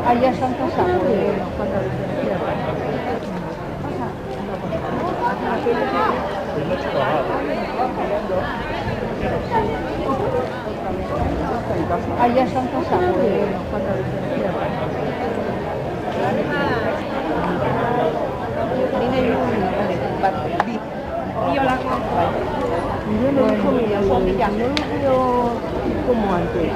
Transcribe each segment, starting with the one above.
Ah, ya están casados. Ah, ya están casados. Yo la compro. Yo no lo veo como antes.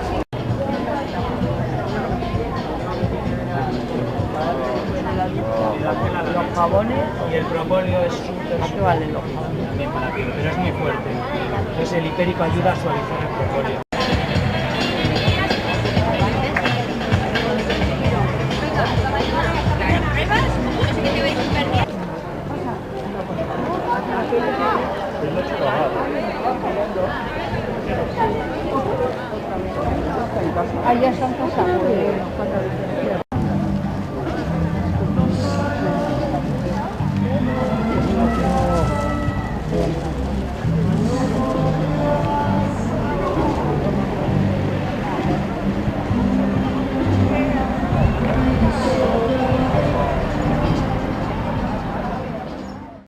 Los jabones y el propóleo es súper ¿a qué valen los jabones? también para la piel, pero es muy fuerte. Entonces el hipérico ayuda a suavizar el propóleo. Ah, ya están casados.